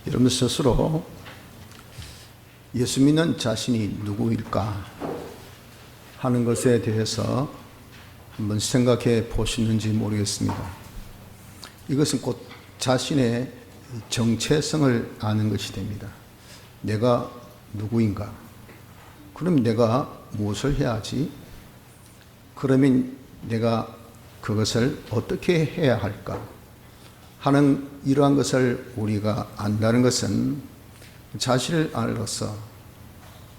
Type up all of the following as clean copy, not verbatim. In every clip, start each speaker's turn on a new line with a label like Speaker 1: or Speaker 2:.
Speaker 1: 여러분 스스로 예수 믿는 자신이 누구일까 하는 것에 대해서 한번 생각해 보시는지 모르겠습니다. 이것은 곧 자신의 정체성을 아는 것이 됩니다. 내가 누구인가? 그럼 내가 무엇을 해야 하지? 그러면 내가 그것을 어떻게 해야 할까? 하는 이러한 것을 우리가 안다는 것은 자신을 알아서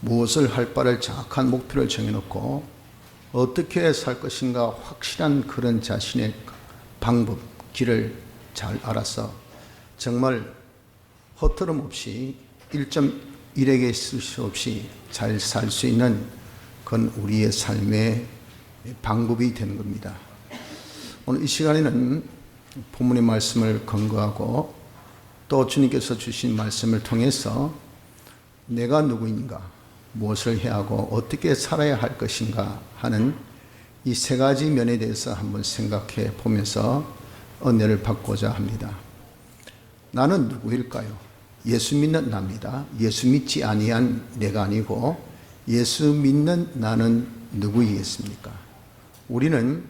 Speaker 1: 무엇을 할 바를 정확한 목표를 정해놓고 어떻게 살 것인가 확실한 그런 자신의 방법, 길을 잘 알아서 정말 허투름 없이 1.1에게 쓸 수 없이 잘 살 수 있는 그건 우리의 삶의 방법이 되는 겁니다. 오늘 이 시간에는 본문의 말씀을 근거하고 또 주님께서 주신 말씀을 통해서 내가 누구인가, 무엇을 해야 하고 어떻게 살아야 할 것인가 하는 이 세 가지 면에 대해서 한번 생각해 보면서 은혜를 받고자 합니다. 나는 누구일까요? 예수 믿는 나입니다. 예수 믿지 아니한 내가 아니고 예수 믿는 나는 누구이겠습니까? 우리는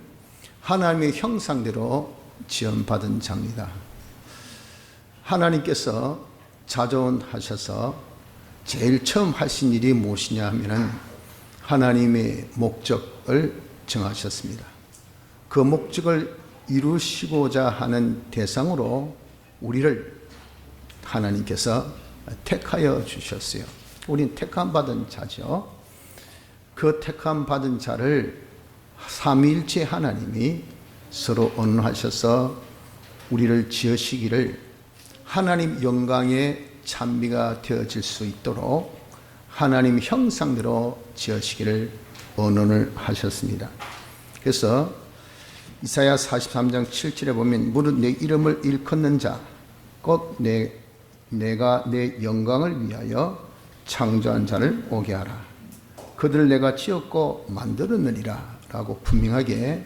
Speaker 1: 하나님의 형상대로 지원받은 자입니다. 하나님께서 자존하셔서 제일 처음 하신 일이 무엇이냐 하면은 하나님의 목적을 정하셨습니다. 그 목적을 이루시고자 하는 대상으로 우리를 하나님께서 택하여 주셨어요. 우리는 택함 받은 자죠. 그 택함 받은 자를 삼위일체 하나님이 서로 언하셔서 우리를 지으시기를 하나님 영광의 찬미가 되어질 수 있도록 하나님 형상대로 지으시기를 언언을 하셨습니다. 그래서 이사야 43장 7절에 보면 무릇 내 이름을 일컫는 자 곧 내가 내 영광을 위하여 창조한 자를 오게 하라. 그들을 내가 지었고 만들었느니라 라고 분명하게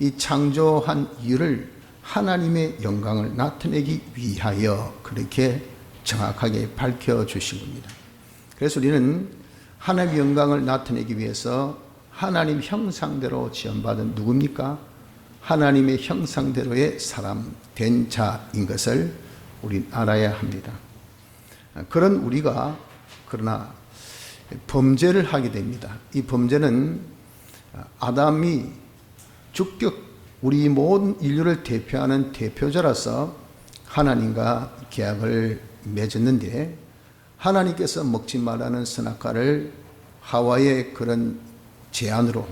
Speaker 1: 이 창조한 이유를 하나님의 영광을 나타내기 위하여 그렇게 정확하게 밝혀주신 겁니다. 그래서 우리는 하나님의 영광을 나타내기 위해서 하나님 형상대로 지원받은 누굽니까? 하나님의 형상대로의 사람 된 자인 것을 우리는 알아야 합니다. 그런 우리가 그러나 범죄를 하게 됩니다. 이 범죄는 아담이 주격 우리 모든 인류를 대표하는 대표자로서 하나님과 계약을 맺었는데 하나님께서 먹지 말라는 선악과를 하와의 그런 제안으로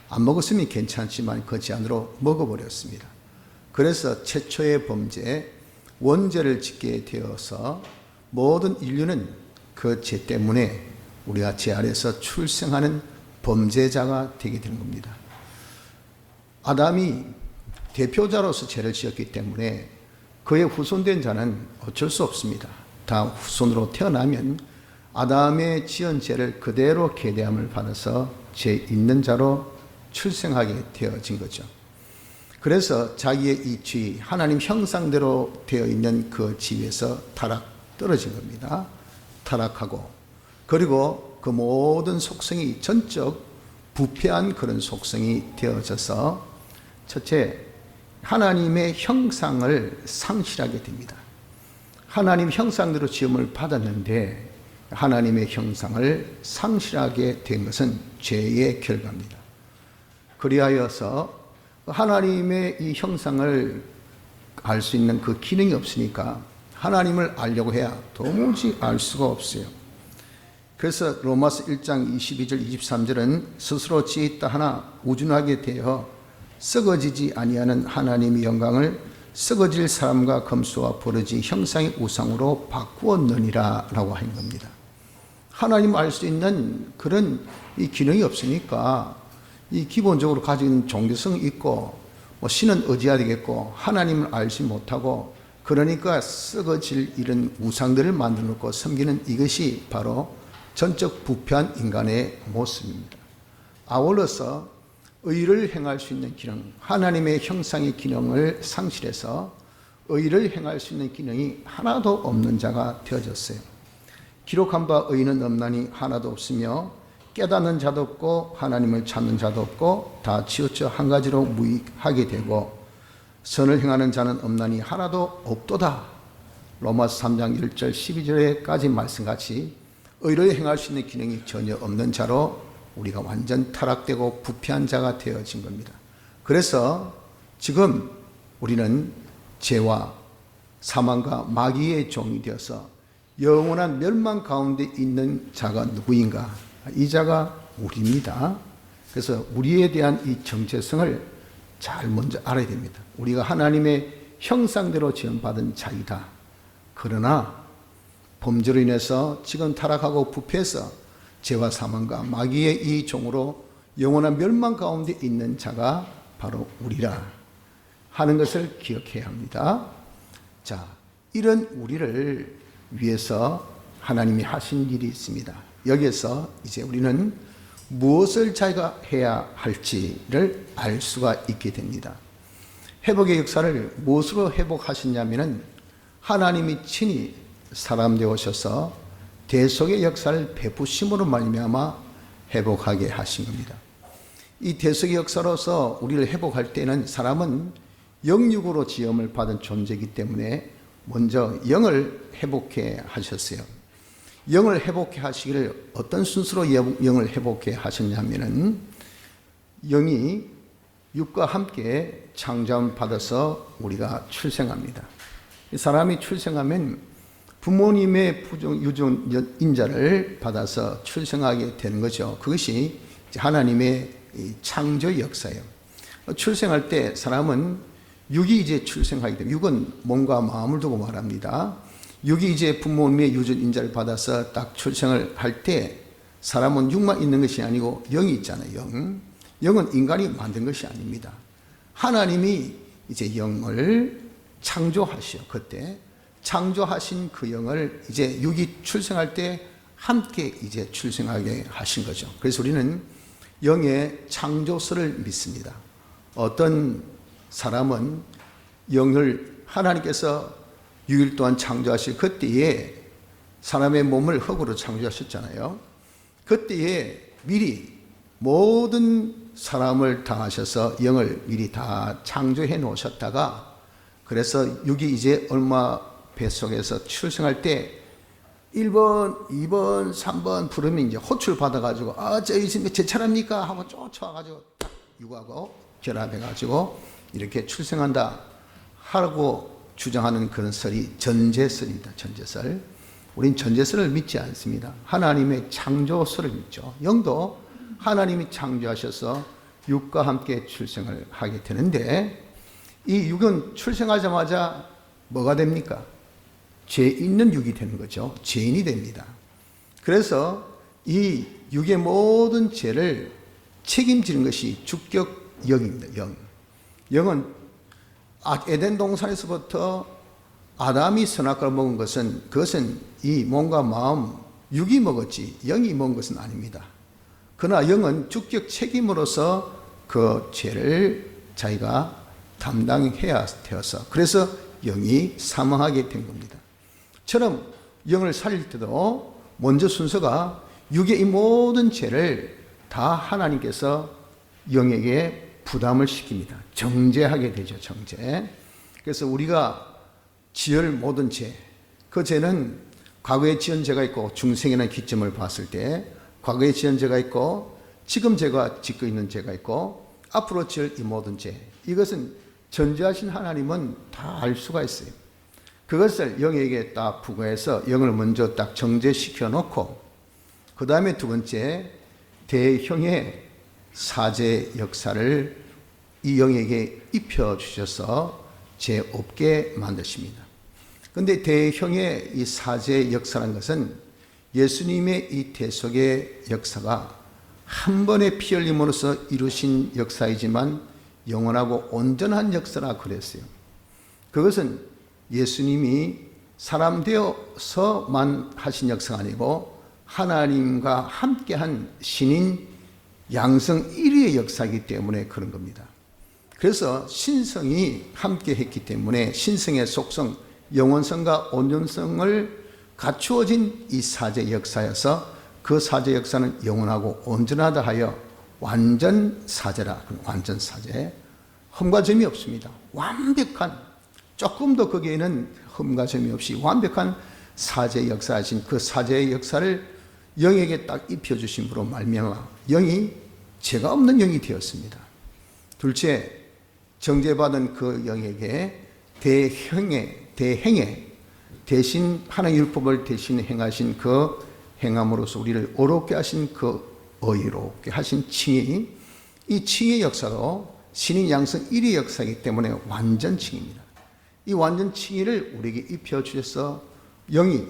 Speaker 1: 안 먹었으면 괜찮지만 그 제안으로 먹어버렸습니다. 그래서 최초의 범죄 원죄를 짓게 되어서 모든 인류는 그 죄 때문에 우리가 죄 아래서 출생하는 범죄자가 되게 되는 겁니다. 아담이 대표자로서 죄를 지었기 때문에 그의 후손된 자는 어쩔 수 없습니다. 다 후손으로 태어나면 아담의 지은 죄를 그대로 계대함을 받아서 죄 있는 자로 출생하게 되어진 거죠. 그래서 자기의 이 지, 하나님 형상대로 되어 있는 그 지위에서 떨어진 겁니다. 타락하고 그리고 그 모든 속성이 전적 부패한 그런 속성이 되어져서 첫째, 하나님의 형상을 상실하게 됩니다. 하나님 형상대로 지음을 받았는데 하나님의 형상을 상실하게 된 것은 죄의 결과입니다. 그리하여서 하나님의 이 형상을 알 수 있는 그 기능이 없으니까 하나님을 알려고 해야 도무지 알 수가 없어요. 그래서 로마서 1장 22절 23절은 스스로 지었다 하나 우준하게 되어 썩어지지 아니하는 하나님의 영광을 썩어질 사람과 검수와 버러지 형상의 우상으로 바꾸었느니라 라고 하는 겁니다. 하나님 알 수 있는 그런 이 기능이 없으니까 이 기본적으로 가지고 있는 종교성이 있고 신은 의지해야 되겠고 하나님을 알지 못하고 그러니까 썩어질 이런 우상들을 만들어 놓고 섬기는 이것이 바로 전적 부패한 인간의 모습입니다. 아울러서 의를 행할 수 있는 기능, 하나님의 형상의 기능을 상실해서 의를 행할 수 있는 기능이 하나도 없는 자가 되어졌어요. 기록한 바 의인은 없나니 하나도 없으며 깨닫는 자도 없고 하나님을 찾는 자도 없고 다 치우쳐 한 가지로 무익하게 되고 선을 행하는 자는 없나니 하나도 없도다. 로마서 3장 1절 12절에까지 말씀같이 의를 행할 수 있는 기능이 전혀 없는 자로 우리가 완전 타락되고 부패한 자가 되어진 겁니다. 그래서 지금 우리는 죄와 사망과 마귀의 종이 되어서 영원한 멸망 가운데 있는 자가 누구인가? 이 자가 우리입니다. 그래서 우리에 대한 이 정체성을 잘 먼저 알아야 됩니다. 우리가 하나님의 형상대로 지음받은 자이다. 그러나 범죄로 인해서 지금 타락하고 부패해서 죄와 사망과 마귀의 이 종으로 영원한 멸망 가운데 있는 자가 바로 우리라 하는 것을 기억해야 합니다. 자, 이런 우리를 위해서 하나님이 하신 일이 있습니다. 여기에서 이제 우리는 무엇을 자기가 해야 할지를 알 수가 있게 됩니다. 회복의 역사를 무엇으로 회복하셨냐면은 하나님이 친히 사람 되어 오셔서 대속의 역사를 베푸심으로 말미암아 회복하게 하신 겁니다. 이 대속의 역사로서 우리를 회복할 때는 사람은 영육으로 지음을 받은 존재이기 때문에 먼저 영을 회복해 하셨어요. 영을 회복해 하시기를 어떤 순서로 영을 회복해 하셨냐면은 영이 육과 함께 창조함 받아서 우리가 출생합니다. 사람이 출생하면 부모님의 유전인자를 받아서 출생하게 되는 거죠. 그것이 하나님의 창조 역사예요. 출생할 때 사람은 육이 이제 출생하게 됩니다. 육은 몸과 마음을 두고 말합니다. 육이 이제 부모님의 유전인자를 받아서 딱 출생을 할 때 사람은 육만 있는 것이 아니고 영이 있잖아요. 영은 인간이 만든 것이 아닙니다. 하나님이 이제 영을 창조하시오. 그때 창조하신 그 영을 이제 육이 출생할 때 함께 이제 출생하게 하신 거죠. 그래서 우리는 영의 창조설을 믿습니다. 어떤 사람은 영을 하나님께서 6일 동안 창조하실 그때에 사람의 몸을 흙으로 창조하셨잖아요. 그때에 미리 모든 사람을 다 하셔서 영을 미리 다 창조해 놓으셨다가 그래서 6이 이제 얼마 뱃속에서 출생할 때 1번, 2번, 3번 부르면 이제 호출 받아가지고 저기 있으면 제 차례입니까? 하고 쫓아와가지고 딱 6하고 결합해가지고 이렇게 출생한다 하고 주장하는 그런 설이 전제설입니다. 전제설. 우린 전제설을 믿지 않습니다. 하나님의 창조설을 믿죠. 영도 하나님이 창조하셔서 육과 함께 출생을 하게 되는데 이 육은 출생하자마자 뭐가 됩니까? 죄 있는 육이 되는 거죠. 죄인이 됩니다. 그래서 이 육의 모든 죄를 책임지는 것이 주격 영입니다. 영. 영은 에덴 동산에서부터 아담이 선악과를 먹은 것은 그것은 이 몸과 마음 육이 먹었지 영이 먹은 것은 아닙니다. 그러나 영은 주격 책임으로서 그 죄를 자기가 담당해야 되어서 그래서 영이 사망하게 된 겁니다. 처럼 영을 살릴 때도 먼저 순서가 육의 이 모든 죄를 다 하나님께서 영에게 부담을 시킵니다. 정죄하게 되죠. 정죄. 그래서 우리가 지을 모든 죄, 그 죄는 과거에 지은 죄가 있고 중생이라는 기점을 봤을 때 과거에 지은 죄가 있고 지금 제가 짓고 있는 죄가 있고 앞으로 지을 이 모든 죄, 이것은 전지하신 하나님은 다 알 수가 있어요. 그것을 영에게 딱 부과해서 영을 먼저 딱 정죄시켜 놓고 그 다음에 두 번째 대형의 사죄 역사를 이 영에게 입혀주셔서 죄 없게 만드십니다. 그런데 대형의 이 사죄 역사라는 것은 예수님의 이 대속의 역사가 한 번의 피 흘림으로써 이루신 역사이지만 영원하고 온전한 역사라 그랬어요. 그것은 예수님이 사람 되어서만 하신 역사가 아니고 하나님과 함께한 신인 양성 1위의 역사이기 때문에 그런 겁니다. 그래서 신성이 함께 했기 때문에 신성의 속성, 영원성과 온전성을 갖추어진 이 사제 역사여서 그 사제 역사는 영원하고 온전하다 하여 완전 사제라. 완전 사제. 흠과 점이 없습니다. 완벽한, 조금 더 거기에는 흠과 점이 없이 완벽한 사제 역사하신 그 사제의 역사를 영에게 딱 입혀주심으로 말미암아 영이 죄가 없는 영이 되었습니다. 둘째, 정죄받은 그 영에게 대행에 대신 하나님의 율법을 대신 행하신 그 행함으로써 우리를 어렵게 하신 그 의롭게 하신 칭의, 이 칭의 역사도 신인 양성 1의 역사이기 때문에 완전 칭의입니다. 이 완전 칭의를 우리에게 입혀주셔서 영이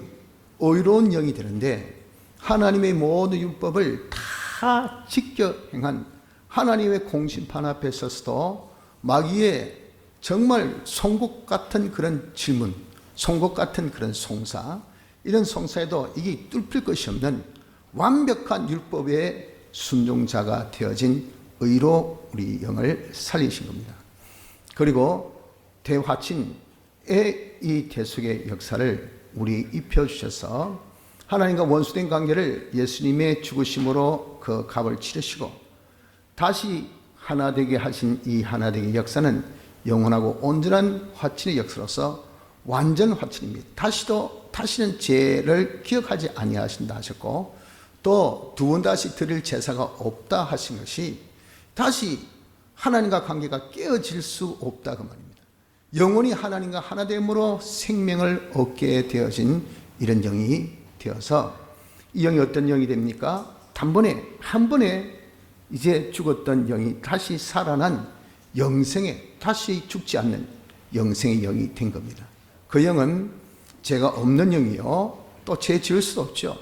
Speaker 1: 의로운 영이 되는데 하나님의 모든 율법을 다 지켜 행한 하나님의 공심판 앞에 서서도 마귀의 정말 송곳 같은 그런 질문, 송곳 같은 그런 송사, 이런 송사에도 이게 뚫릴 것이 없는 완벽한 율법의 순종자가 되어진 의로 우리 영을 살리신 겁니다. 그리고 대화친의 이 대속의 역사를 우리 입혀주셔서 하나님과 원수된 관계를 예수님의 죽으심으로 그 값을 치르시고 다시 하나 되게 하신 이 하나 되게 역사는 영원하고 온전한 화친의 역사로서 완전 화친입니다. 다시는 죄를 기억하지 아니하신다 하셨고 또 두 번 다시 드릴 제사가 없다 하신 것이 다시 하나님과 관계가 깨어질 수 없다 그 말입니다. 영원히 하나님과 하나됨으로 생명을 얻게 되어진 이런 영이 되어서 이 영이 어떤 영이 됩니까? 한 번에 이제 죽었던 영이 다시 살아난 영생의, 다시 죽지 않는 영생의 영이 된 겁니다. 그 영은 죄가 없는 영이요, 또 죄 지을 수도 없죠.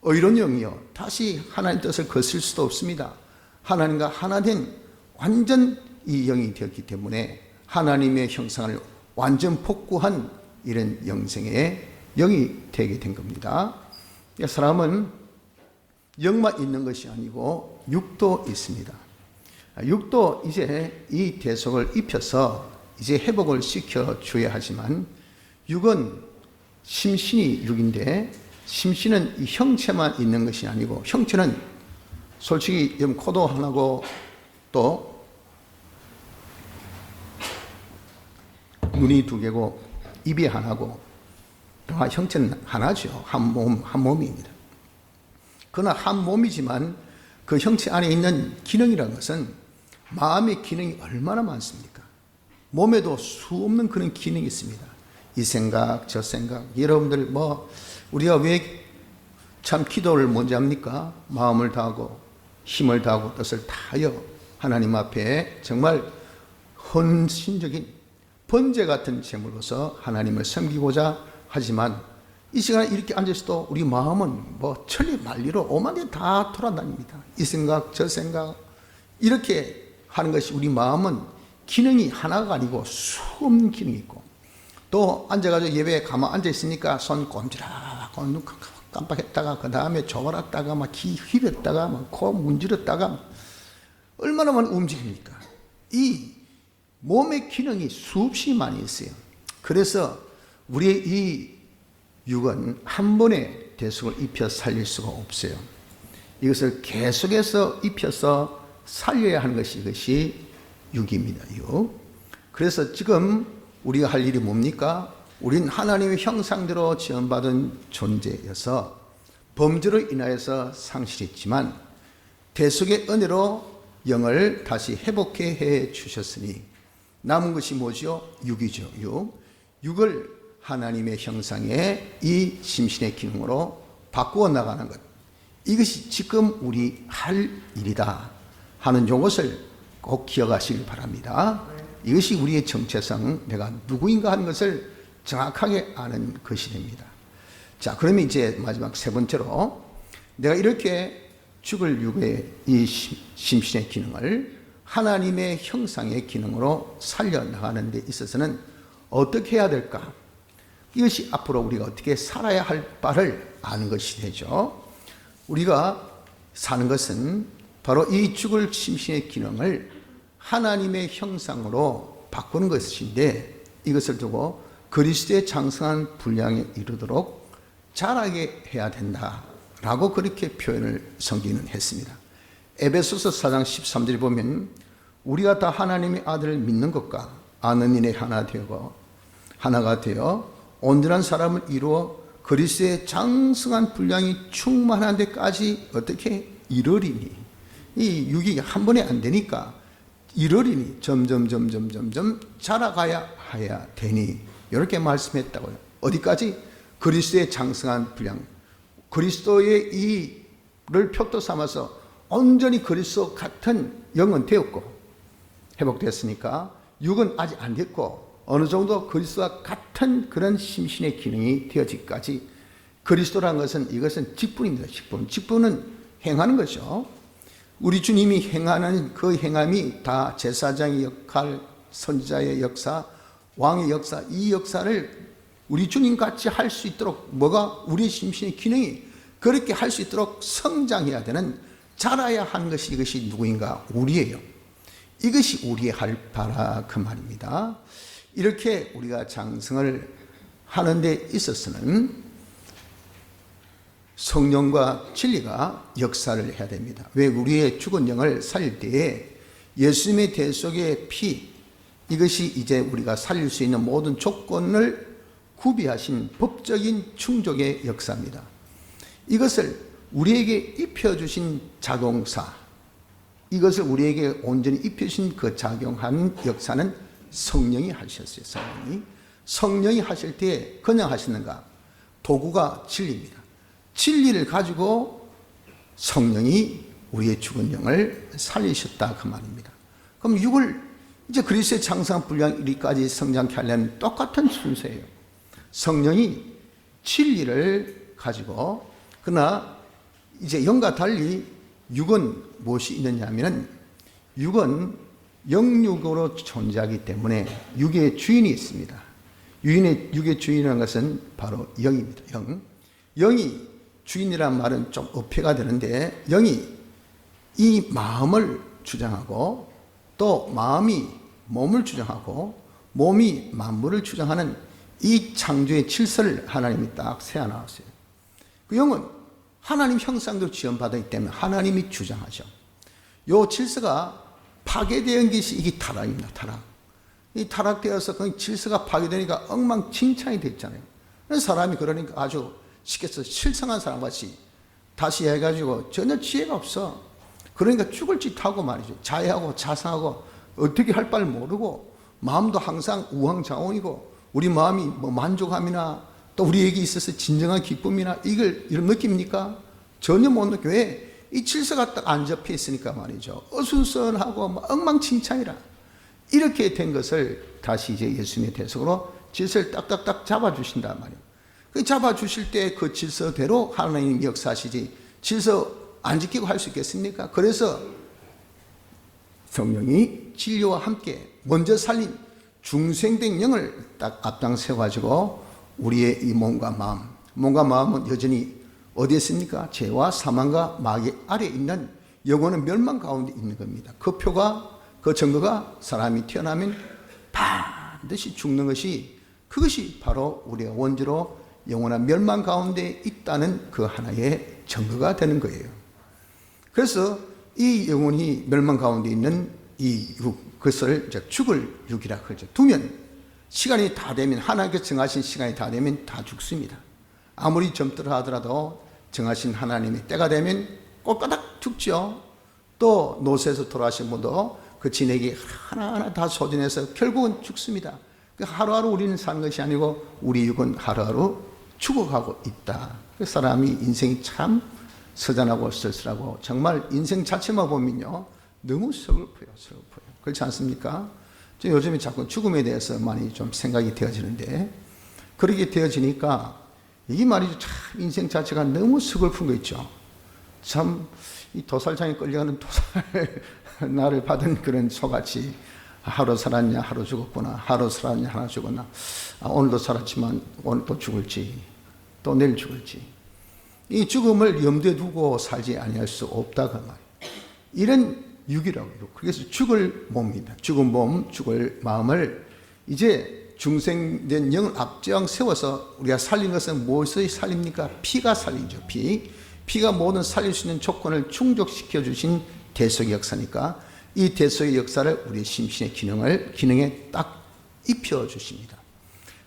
Speaker 1: 의로운 영이요, 다시 하나님 뜻을 거슬 수도 없습니다. 하나님과 하나 된 완전 이 영이 되었기 때문에 하나님의 형상을 완전 복구한 이런 영생의 영이 되게 된 겁니다. 사람은 영만 있는 것이 아니고 육도 있습니다. 육도 이제 이 대속을 입혀서 이제 회복을 시켜 줘야 하지만 육은 심신이 육인데 심신은 이 형체만 있는 것이 아니고 형체는 솔직히 코도 하나고 또 눈이 두 개고 입이 하나고 형체는 하나죠. 한 몸입니다. 그러나 한 몸이지만 그 형체 안에 있는 기능이라는 것은 마음의 기능이 얼마나 많습니까? 몸에도 수 없는 그런 기능이 있습니다. 이 생각, 저 생각. 여러분들 우리가 왜 참 기도를 먼저 합니까? 마음을 다하고 힘을 다하고 뜻을 다하여 하나님 앞에 정말 헌신적인 번제 같은 제물로서 하나님을 섬기고자 하지만 이 시간에 이렇게 앉아서도 우리 마음은 천리 만리로 오만데 다 돌아다닙니다. 이 생각 저 생각 이렇게 하는 것이 우리 마음은 기능이 하나가 아니고 수없는 기능이 있고 또 앉아가지고 예배에 가만 앉아있으니까 손 꼼지락하고 눈 깜빡했다가 그 다음에 조발했다가 막 귀 휘렸다가 막 코 문지렀다가 얼마나 많이 움직입니까? 이 몸의 기능이 수없이 많이 있어요. 그래서 우리의 이 육은 한 번에 대속을 입혀 살릴 수가 없어요. 이것을 계속해서 입혀서 살려야 하는 것이 이것이 육입니다. 육. 그래서 지금 우리가 할 일이 뭡니까? 우린 하나님의 형상대로 지원받은 존재여서 범죄로 인하여서 상실했지만 대속의 은혜로 영을 다시 회복해 해 주셨으니 남은 것이 뭐죠? 육이죠. 육을 하나님의 형상의 이 심신의 기능으로 바꾸어 나가는 것. 이것이 지금 우리 할 일이다 하는 이것을 꼭 기억하시길 바랍니다. 이것이 우리의 정체성, 내가 누구인가 하는 것을 정확하게 아는 것이 됩니다. 자, 그러면 이제 마지막 세 번째로 내가 이렇게 죽을 육의 이 심신의 기능을 하나님의 형상의 기능으로 살려나가는 데 있어서는 어떻게 해야 될까? 이것이 앞으로 우리가 어떻게 살아야 할 바를 아는 것이 되죠. 우리가 사는 것은 바로 이 죽을 심신의 기능을 하나님의 형상으로 바꾸는 것인데, 이것을 두고 그리스도의 장성한 분량에 이르도록 자라게 해야 된다라고 그렇게 표현을 성경은 했습니다. 에베소서 4장 13절에 보면 우리가 다 하나님의 아들을 믿는 것과 아는 일에 하나가 되어 온전한 사람을 이루어 그리스도의 장성한 분량이 충만한 데까지 어떻게 이르리니, 이 육이 한 번에 안 되니까 이르리니 점점 자라가야 해야 되니, 이렇게 말씀했다고요. 어디까지? 그리스도의 장성한 분량, 그리스도의 이를 표토 삼아서 온전히 그리스도 같은 영은 되었고 회복됐으니까 육은 아직 안 됐고 어느 정도 그리스도와 같은 그런 심신의 기능이 되어지기까지, 그리스도라는 것은 이것은 직분입니다. 직분은 행하는 거죠. 우리 주님이 행하는 그 행함이 다 제사장의 역할, 선지자의 역사, 왕의 역사, 이 역사를 우리 주님같이 할 수 있도록, 뭐가 우리 심신의 기능이 그렇게 할 수 있도록 성장해야 되는, 자라야 하는 것이, 이것이 누구인가? 우리예요. 이것이 우리의 할 바라 그 말입니다. 이렇게 우리가 장성을 하는 데 있어서는 성령과 진리가 역사를 해야 됩니다. 왜? 우리의 죽은 영을 살릴 때에 예수님의 대속의 피, 이것이 이제 우리가 살릴 수 있는 모든 조건을 구비하신 법적인 충족의 역사입니다. 이것을 우리에게 입혀주신 작용사, 이것을 우리에게 온전히 입혀주신 그 작용한 역사는 성령이 하셨어요. 성령이 하실 때 그냥 하시는가? 도구가 진리입니다. 진리를 가지고 성령이 우리의 죽은 영을 살리셨다 그 말입니다. 그럼 육을 이제 그리스도의 장성한 분량 이리까지 성장케 하려면 똑같은 순서예요. 성령이 진리를 가지고, 그러나 이제 영과 달리 육은 무엇이 있느냐 하면, 육은 영육으로 존재하기 때문에 육의 주인이 있습니다. 육의 주인이라는 것은 바로 영입니다. 영이 주인이란 말은 좀 어폐가 되는데, 영이 이 마음을 주장하고 또 마음이 몸을 주장하고 몸이 만물을 주장하는 이 창조의 질서를 하나님이 딱 세워놨어요. 그 영은 하나님 형상대로 지원받았기 때문에 하나님이 주장하죠. 이 질서가 파괴된 것이 이게 타락입니다. 이 타락되어서 그 질서가 파괴되니까 엉망진창이 됐잖아요. 사람이 그러니까 아주 쉽게 해서 실성한 사람같이 다시 해가지고 전혀 지혜가 없어. 그러니까 죽을 짓 하고 말이죠. 자해하고 자상하고 어떻게 할 바를 모르고, 마음도 항상 우왕좌왕이고, 우리 마음이 뭐 만족함이나 또 우리에게 있어서 진정한 기쁨이나 이걸 이런 느낍니까? 전혀 못 느껴. 왜? 이 질서가 딱 안 접혀 있으니까 말이죠. 어수선하고 뭐 엉망진창이라. 이렇게 된 것을 다시 이제 예수님의 대속으로 질서를 딱딱딱 잡아주신단 말이에요. 그 잡아주실 때 그 질서대로 하나님이 역사하시지, 질서 안 지키고 할 수 있겠습니까? 그래서 성령이 진리와 함께 먼저 살린 중생된 영을 딱 앞당 세워가지고 우리의 이 몸과 마음은 여전히 어디에 있습니까? 죄와 사망과 마귀 아래에 있는 영혼은 멸망 가운데 있는 겁니다. 그 표가, 그 증거가 사람이 태어나면 반드시 죽는 것이, 그것이 바로 우리의 원죄로 영원한 멸망 가운데 있다는 그 하나의 증거가 되는 거예요. 그래서 이 영혼이 멸망 가운데 있는 이 육, 그것을 이제 죽을 육이라 그러죠. 두면 시간이 다 되면, 하나님께서 정하신 시간이 다 되면 다 죽습니다. 아무리 젊더라 하더라도 정하신 하나님의 때가 되면 꼬까닥 죽죠. 또 노쇠에서 돌아가신 분도 그 진액이 하나하나 다 소진해서 결국은 죽습니다. 하루하루 우리는 사는 것이 아니고 우리 육은 하루하루 죽어가고 있다. 그 사람이 인생이 참 서잔하고 쓸쓸하고, 정말 인생 자체만 보면요 너무 서글퍼요. 그렇지 않습니까? 저 요즘에 자꾸 죽음에 대해서 많이 좀 생각이 되어지는데, 그렇게 되어지니까 이게 말이죠, 참 인생 자체가 너무 서글픈 거 있죠. 참 이 도살장에 끌려가는 도살 나를 받은 그런 소같이, 하루 살았냐 하루 죽었구나, 하루 살았냐 하루 죽었나, 오늘도 살았지만 오늘 또 죽을지, 또 내일 죽을지, 이 죽음을 염두에 두고 살지 아니할 수 없다 그 말이에요. 이런 육이라고 해요. 그래서 죽을 몸입니다. 죽은 몸, 죽을 마음을 이제 중생된 영을 앞장 세워서 우리가 살린 것은 무엇을 살립니까? 피가 살리죠. 피가 모든 살릴 수 있는 조건을 충족시켜 주신 대속의 역사니까 이 대속의 역사를 우리의 심신의 기능에 딱 입혀 주십니다.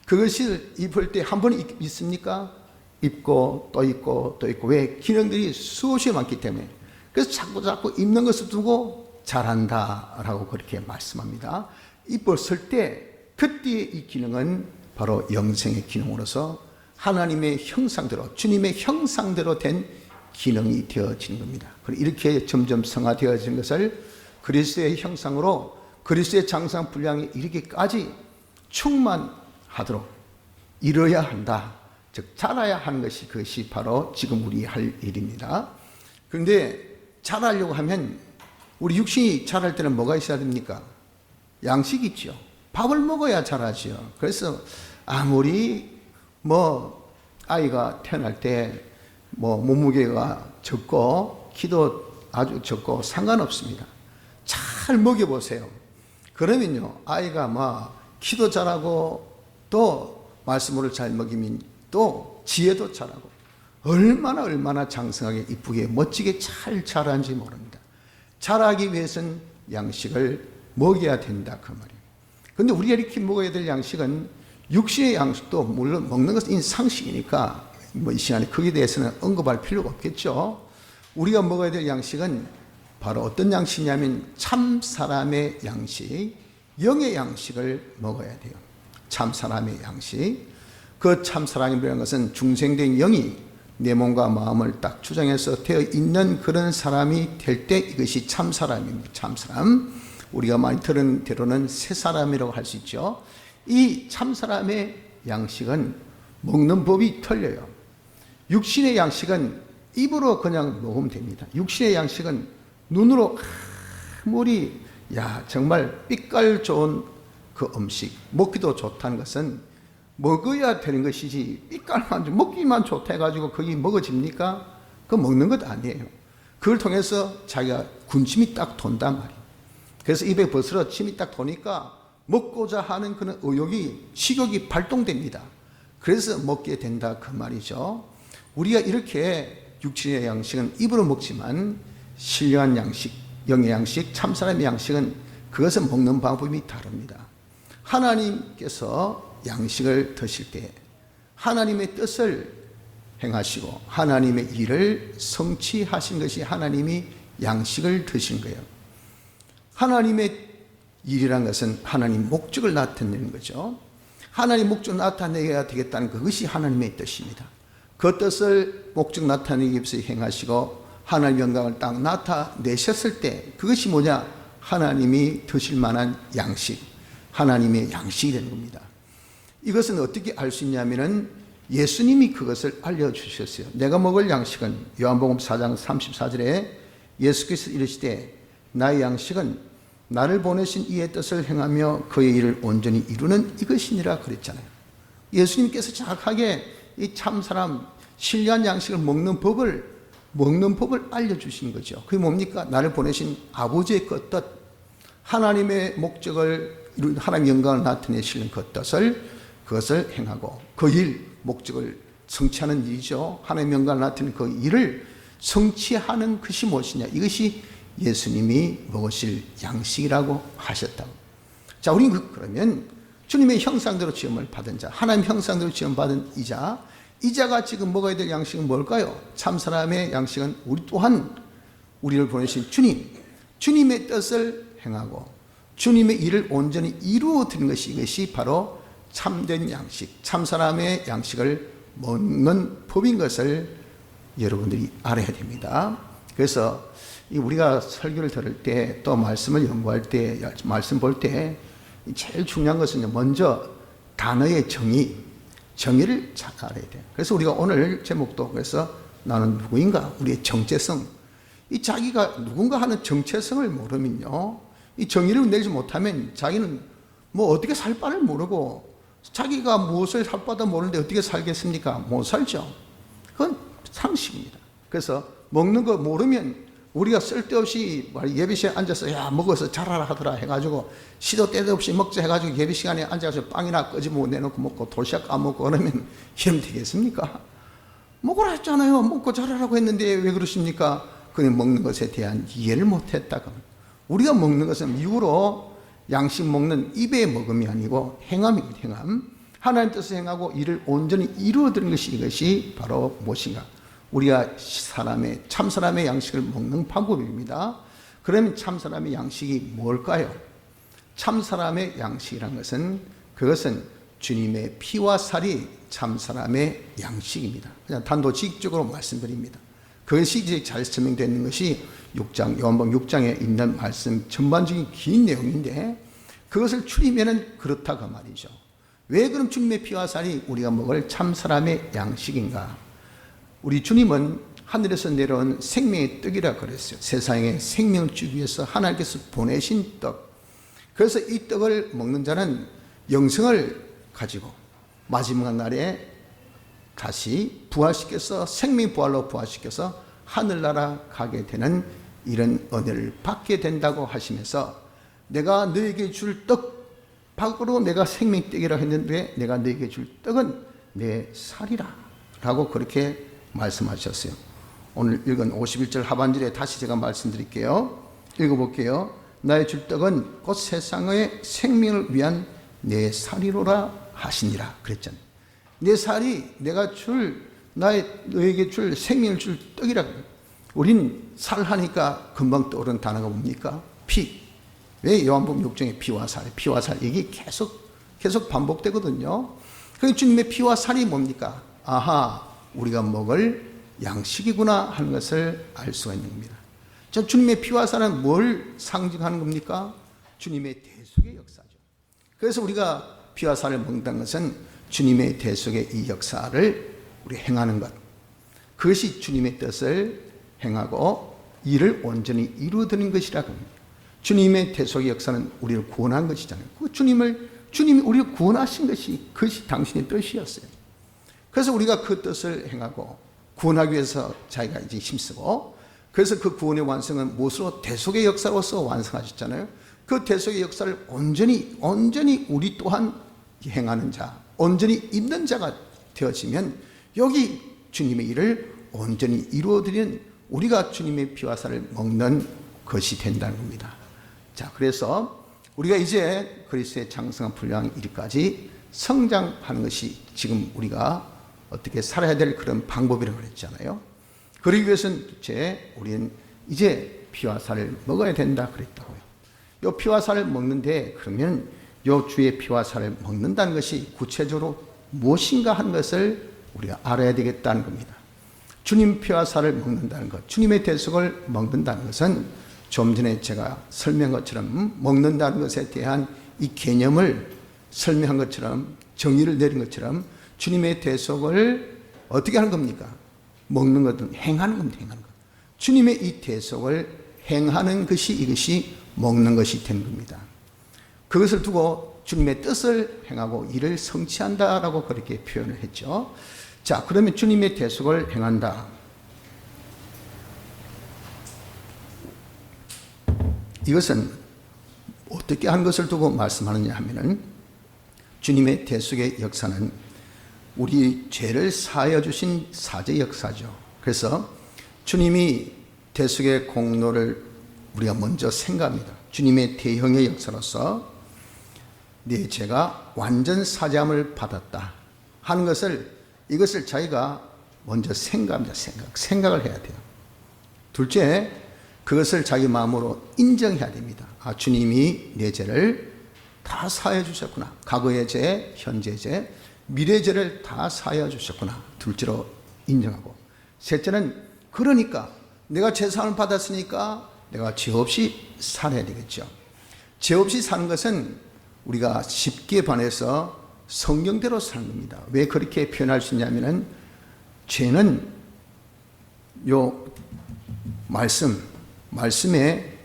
Speaker 1: 그것을 입을 때 한 번 있습니까? 입고 또 입고 또 입고. 왜? 기능들이 수없이 많기 때문에. 그래서 자꾸 입는 것을 두고 잘한다라고 그렇게 말씀합니다. 입었을 때 그때 이 기능은 바로 영생의 기능으로서 하나님의 형상대로, 주님의 형상대로 된 기능이 되어지는 겁니다. 이렇게 점점 성화되어지는 것을 그리스도의 형상으로 그리스도의 장상 분량에 이르기까지 충만하도록 이뤄야 한다. 즉 자라야 하는 것이 그것이 바로 지금 우리 할 일입니다. 그런데 자라려고 하면 우리 육신이 자랄 때는 뭐가 있어야 됩니까? 양식이 있죠. 밥을 먹어야 자라죠. 그래서 아무리 아이가 태어날 때 몸무게가 적고 키도 아주 적고 상관없습니다. 잘 먹여보세요. 그러면요 아이가 키도 자라고 또 말씀을 잘 먹이면 또 지혜도 자라고 얼마나 장성하게 이쁘게 멋지게 잘 자라는지 모릅니다. 자라기 위해서는 양식을 먹여야 된다 그 말이에요. 그런데 우리가 이렇게 먹어야 될 양식은 육신의 양식도 물론 먹는 것은 상식이니까 이 시간에 거기에 대해서는 언급할 필요가 없겠죠. 우리가 먹어야 될 양식은 바로 어떤 양식이냐면 참 사람의 양식, 영의 양식을 먹어야 돼요. 참 사람의 양식. 그 참 사람이라는 것은 중생된 영이 내 몸과 마음을 딱 주장해서 되어 있는 그런 사람이 될 때 이것이 참 사람입니다. 참 사람. 우리가 많이 들은 대로는 새 사람이라고 할 수 있죠. 이 참 사람의 양식은 먹는 법이 틀려요. 육신의 양식은 입으로 그냥 먹으면 됩니다. 육신의 양식은 눈으로 아무리 정말 빛깔 좋은 그 음식 먹기도 좋다는 것은 먹어야 되는 것이지 빛깔만 좀 먹기만 좋다 해가지고 거기 먹어집니까? 그거 먹는 것 아니에요. 그걸 통해서 자기가 군침이 딱 돈단 말이에요. 그래서 입에 벗으러 침이 딱 도니까 먹고자 하는 그런 의욕이 식욕이 발동됩니다. 그래서 먹게 된다 그 말이죠. 우리가 이렇게 육신의 양식은 입으로 먹지만 신령한 양식, 영의 양식, 참사람의 양식은 그것은 먹는 방법이 다릅니다. 하나님께서 양식을 드실 때 하나님의 뜻을 행하시고 하나님의 일을 성취하신 것이 하나님이 양식을 드신 거예요. 하나님의 일이란 것은 하나님 목적을 나타내는 거죠. 하나님 목적을 나타내야 되겠다는 그것이 하나님의 뜻입니다. 그 뜻을 목적 나타내기 위해서 행하시고 하나님의 영광을 딱 나타내셨을 때 그것이 뭐냐? 하나님이 드실 만한 양식, 하나님의 양식이 되는 겁니다. 이것은 어떻게 알 수 있냐면은 예수님이 그것을 알려주셨어요. 내가 먹을 양식은 요한복음 4장 34절에 예수께서 이르시되 나의 양식은 나를 보내신 이의 뜻을 행하며 그의 일을 온전히 이루는 이것이니라 그랬잖아요. 예수님께서 정확하게 이 참사람 신령한 양식을 먹는 법을 알려주신 거죠. 그게 뭡니까? 나를 보내신 아버지의 그 뜻, 하나님의 목적을 이룬 하나님의 영광을 나타내시는 그 뜻을 그것을 행하고 그 일, 목적을 성취하는 일이죠. 하나님의 영광을 나타내는 그 일을 성취하는 것이 무엇이냐? 이것이 예수님이 먹으실 양식이라고 하셨다고. 자, 우리는 그러면 주님의 형상대로 지음을 받은 자, 하나님 형상대로 지음받은 이자가 지금 먹어야 될 양식은 뭘까요? 참 사람의 양식은 우리 또한 우리를 보내신 주님의 뜻을 행하고 주님의 일을 온전히 이루어 드리는 것이 이것이 바로 참된 양식, 참 사람의 양식을 먹는 법인 것을 여러분들이 알아야 됩니다. 그래서 우리가 설교를 들을 때 또 말씀을 연구할 때 말씀 볼 때 제일 중요한 것은 먼저 단어의 정의를 잘 알아야 돼요. 그래서 우리가 오늘 제목도 그래서 나는 누구인가? 우리의 정체성. 이 자기가 누군가 하는 정체성을 모르면요. 이 정의를 내지 못하면 자기는 어떻게 살 바를 모르고 자기가 무엇을 살 바도 모르는데 어떻게 살겠습니까? 못 살죠. 그건 상식입니다. 그래서 먹는 거 모르면 우리가 쓸데없이 예배 시간에 앉아서 야 먹어서 자라라 하더라 해가지고 시도 때도 없이 먹자 해가지고 예배 시간에 앉아서 빵이나 끄집어 내놓고 먹고 도시락 까먹고 그러면 이러면 되겠습니까? 먹으라 했잖아요. 먹고 자라라고 했는데 왜 그러십니까? 그냥 먹는 것에 대한 이해를 못했다고. 우리가 먹는 것은 이후로 양식 먹는 입의 먹음이 아니고 행함입니다. 행함. 하나님 뜻을 행하고 이를 온전히 이루어드는 것이 이것이 바로 무엇인가? 우리가 참 사람의 양식을 먹는 방법입니다. 그러면 참 사람의 양식이 뭘까요? 참 사람의 양식이란 것은 그것은 주님의 피와 살이 참 사람의 양식입니다. 그냥 단도직입적으로 말씀드립니다. 그것이 이제 잘 설명되어 있는 것이 요한복음 6장에 있는 말씀 전반적인 긴 내용인데 그것을 추리면은 그렇다고 말이죠. 왜 그럼 주님의 피와 살이 우리가 먹을 참 사람의 양식인가? 우리 주님은 하늘에서 내려온 생명의 떡이라 그랬어요. 세상에 생명을 주기 위해서 하나님께서 보내신 떡. 그래서 이 떡을 먹는 자는 영생을 가지고 마지막 날에 다시 부활시켜서 생명 부활로 부활시켜서 하늘나라 가게 되는 이런 은혜를 받게 된다고 하시면서 내가 너에게 줄 떡 밖으로 내가 생명떡이라고 했는데 내가 너에게 줄 떡은 내 살이라 라고 그렇게 말씀하셨어요. 오늘 읽은 51절 하반절에 다시 제가 말씀드릴게요. 읽어볼게요. 나의 줄 떡은 곧 세상의 생명을 위한 내 살이로라 하시니라 그랬잖아요. 내 살이 내가 너에게 줄 생명을 줄 떡이라고. 우린 살 하니까 금방 떠오르는 단어가 뭡니까? 피. 왜 요한복음 6장에 피와 살 이게 계속 반복되거든요. 그 주님의 피와 살이 뭡니까? 아하, 우리가 먹을 양식이구나 하는 것을 알 수가 있는 겁니다. 주님의 피와 살은 뭘 상징하는 겁니까? 주님의 대속의 역사죠. 그래서 우리가 피와 살을 먹는다는 것은 주님의 대속의 이 역사를 우리 행하는 것. 그것이 주님의 뜻을 행하고 이를 온전히 이루어드는 것이라고 합니다. 주님의 대속의 역사는 우리를 구원한 것이잖아요. 주님이 우리를 구원하신 그것이 당신의 뜻이었어요. 그래서 우리가 그 뜻을 행하고 구원하기 위해서 자기가 이제 힘쓰고 그래서 그 구원의 완성은 무엇으로? 대속의 역사로서 완성하셨잖아요. 그 대속의 역사를 온전히 우리 또한 행하는 자, 온전히 입는 자가 되어지면 여기 주님의 일을 온전히 이루어드리는 우리가 주님의 피와 살을 먹는 것이 된다는 겁니다. 자, 그래서 우리가 이제 그리스도의 장성한 분량 이르기까지 성장하는 것이 지금 우리가 어떻게 살아야 될 그런 방법이라고 그랬잖아요. 그러기 위해서는 우리는 이제 피와 살을 먹어야 된다 그랬다고요. 이 피와 살을 먹는데 그러면 이 주의 피와 살을 먹는다는 것이 구체적으로 무엇인가 하는 것을 우리가 알아야 되겠다는 겁니다. 주님 피와 살을 먹는다는 것, 주님의 대속을 먹는다는 것은 좀 전에 제가 설명한 것처럼 먹는다는 것에 대한 이 개념을 설명한 것처럼 정의를 내린 것처럼 주님의 대속을 어떻게 하는 겁니까? 먹는 것은 행하는 겁니다. 행하는 것. 주님의 이 대속을 행하는 것이 이것이 먹는 것이 된 겁니다. 그것을 두고 주님의 뜻을 행하고 이를 성취한다라고 그렇게 표현을 했죠. 자, 그러면 주님의 대속을 행한다. 이것은 어떻게 하는 것을 두고 말씀하느냐 하면은 주님의 대속의 역사는 우리 죄를 사하여 주신 사죄 역사죠. 그래서 주님이 대속의 공로를 우리가 먼저 생각합니다. 주님의 대형의 역사로서 내 죄가 완전 사죄함을 받았다 하는 것을 이것을 자기가 먼저 생각합니다. 생각을 해야 돼요. 둘째, 그것을 자기 마음으로 인정해야 됩니다. 아, 주님이 내 죄를 다 사해 주셨구나. 과거의 죄, 현재의 죄, 미래의 죄를 다 사해 주셨구나. 둘째로 인정하고. 셋째는 그러니까 내가 죄사함을 받았으니까 내가 죄 없이 살아야 되겠죠. 죄 없이 사는 것은 우리가 쉽게 반해서 성경대로 사는 겁니다. 왜 그렇게 표현할 수 있냐면은 죄는 요 말씀에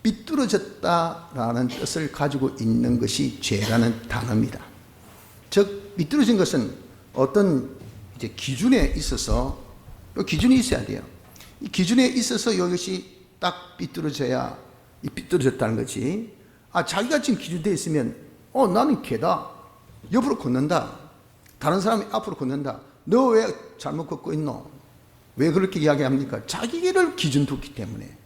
Speaker 1: 삐뚤어졌다라는 뜻을 가지고 있는 것이 죄라는 단어입니다. 즉 삐뚤어진 것은 어떤 이제 기준에 있어서 기준이 있어야 돼요. 이 기준에 있어서 이것이 딱 삐뚤어져야 삐뚤어졌다는 거지. 자기가 지금 기준되어 있으면 나는 개다. 옆으로 걷는다. 다른 사람이 앞으로 걷는다. 너 왜 잘못 걷고 있노? 왜 그렇게 이야기합니까? 자기를 기준 두기 때문에.